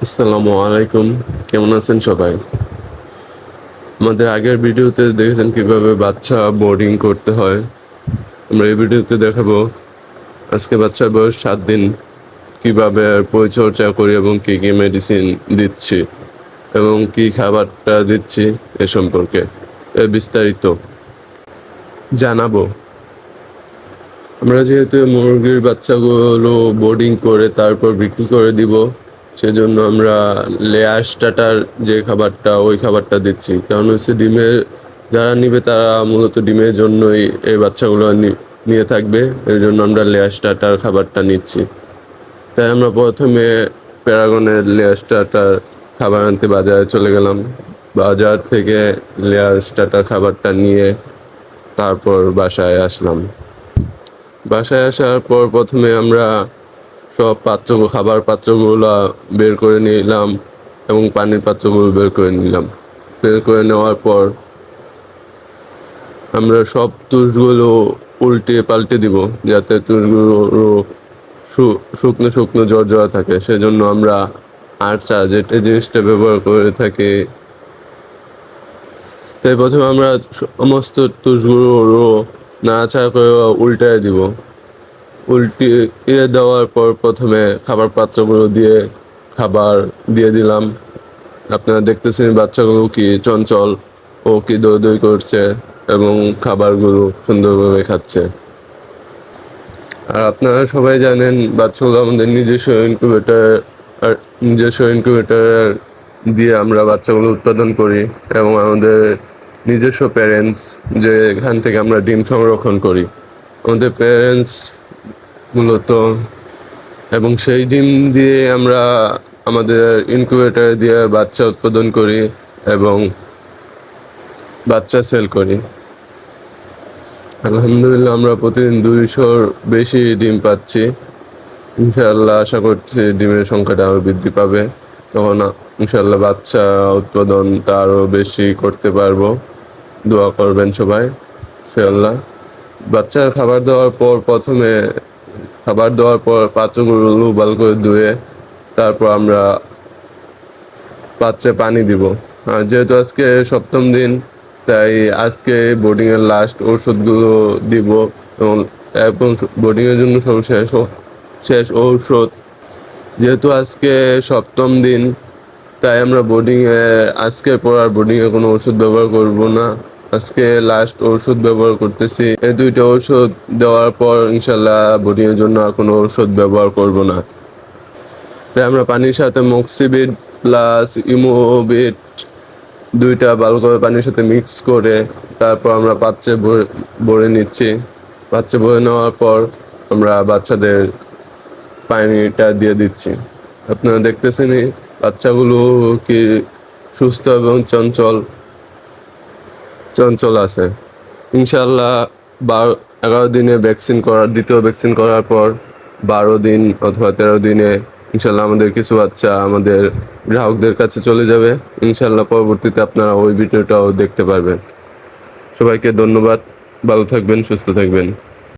আসসালামু আলাইকুম। কেমন আছেন সবাই? আমাদের আগের ভিডিওতে দেখেছেন কিভাবে বাচ্চা বোর্ডিং করতে হয়। আমরা এই ভিডিওতে দেখাবো আজকে বাচ্চার বয়স 7 দিন, কিভাবে পরিচর্যা করি এবং কি কি মেডিসিন দিচ্ছি এবং কি খাবারটা দিচ্ছি এ সম্পর্কে বিস্তারিত জানাবো। আমরা যেহেতু মুরগির বাচ্চাগুলো বোর্ডিং করে তারপর বিক্রি করে দিব, সেজন্য আমরা লেয়ার স্টার্টার যে খাবারটা ওই খাবারটা দিচ্ছি। কারণ হচ্ছে ডিমের যারা নিবে তারা মূলত ডিমের জন্যই এই বাচ্চাগুলো নিয়ে থাকবে, এর জন্য আমরা লেয়ার স্টার্টার খাবারটা নিচ্ছি। তাই আমরা প্রথমে প্যারাগনের লেয়ার স্টার্টার খাবার আনতে বাজারে চলে গেলাম। বাজার থেকে লেয়ার স্টার্টার খাবারটা নিয়ে তারপর বাসায় আসলাম। বাসায় আসার পর প্রথমে আমরা সব খাবার পাত্রগুলো বের করে নিলাম এবং পানির পাত্রগুলো বের করে নিলাম। বের করে নেওয়ার পর আমরা সব তুষগুলো উল্টে পাল্টে দিব, যাতে তুষগুলো শুকনো শুকনো জর্জরা থাকে। সেজন্য আমরা আর্চা যেটা জিনিসটা ব্যবহার করে থাকি। তাই প্রথমে আমরা সমস্ত তুষগুলো নাড়াচাড়া করে উল্টায় দিব। উল্টিয়ে দেওয়ার পর প্রথমে খাবার পাত্রগুলো দিয়ে খাবার দিয়ে দিলাম। আপনারা দেখতেছেন বাচ্চাগুলো কি চঞ্চল ও কি দৌড়দৌড়ি করছে এবং খাবারগুলো সুন্দরভাবে খাচ্ছে। আর আপনারা সবাই জানেন বাচ্চাগুলো আমাদের নিজস্ব ইনকিউবেটর দিয়ে আমরা বাচ্চাগুলো উৎপাদন করি এবং আমাদের নিজস্ব প্যারেন্টস যেখান থেকে আমরা ডিম সংরক্ষণ করি, আমাদের প্যারেন্টস মূলত, এবং সেই ডিম দিয়ে আমরা আমাদের ইনকিউবেটর দিয়ে বাচ্চা উৎপাদন করি এবং বাচ্চা সেল করি। আলহামদুলিল্লাহ আমরা প্রতিদিন 200-র বেশি ডিম পাচ্ছি। ইনশাআল্লাহ আশা করছি ডিমের সংখ্যাটা আরও বৃদ্ধি পাবে, তখন ইনশাআল্লাহ বাচ্চা উৎপাদনটা আরও বেশি করতে পারবো। দোয়া করবেন সবাই ইনশাআল্লাহ। বাচ্চার খাবার দেওয়ার পর পাত্রগুলো ভালো করে ধুয়ে তারপর আমরা পাত্রে পানি দিব। আর যেহেতু আজকে 7ম দিন, তাই আজকে বোর্ডিংয়ের লাস্ট ওষুধগুলো দিব এবং বোর্ডিংয়ের জন্য শেষ ঔষধ। যেহেতু আজকে 7ম দিন, তাই আমরা আজকের পর আর বোর্ডিংয়ে কোনো ওষুধ ব্যবহার করব না। আজকে লাস্ট ওষুধ ব্যবহার করতেছি। এই 2টা ওষুধ দেওয়ার পর ইনশাল্লাহ বোর্ডিংয়ের জন্য আর কোনো ওষুধ ব্যবহার করব না। তাই আমরা পানির সাথে মক্সিবিট প্লাস ইমোবিট 2টা ভালো করে পানির সাথে মিক্স করে তারপর আমরা পাত্রে ভরে নিচ্ছি। পাত্রে ভরে নেওয়ার পর আমরা বাচ্চাদের পানিটা দিয়ে দিচ্ছি। আপনারা দেখতেছেনই বাচ্চাগুলো কি সুস্থ এবং চঞ্চল আছে। ইনশাআল্লাহ 11 দিনে দ্বিতীয় ভ্যাকসিন করার পর 12 দিন অথবা 13 দিনে ইনশাআল্লাহ আমাদের কিছু বাচ্চা আমাদের গ্রাহকদের কাছে চলে যাবে। ইনশাআল্লাহ পরবর্তীতে আপনারা ওই ভিডিওটাও দেখতে পারবেন। সবাইকে ধন্যবাদ। ভালো থাকবেন, সুস্থ থাকবেন।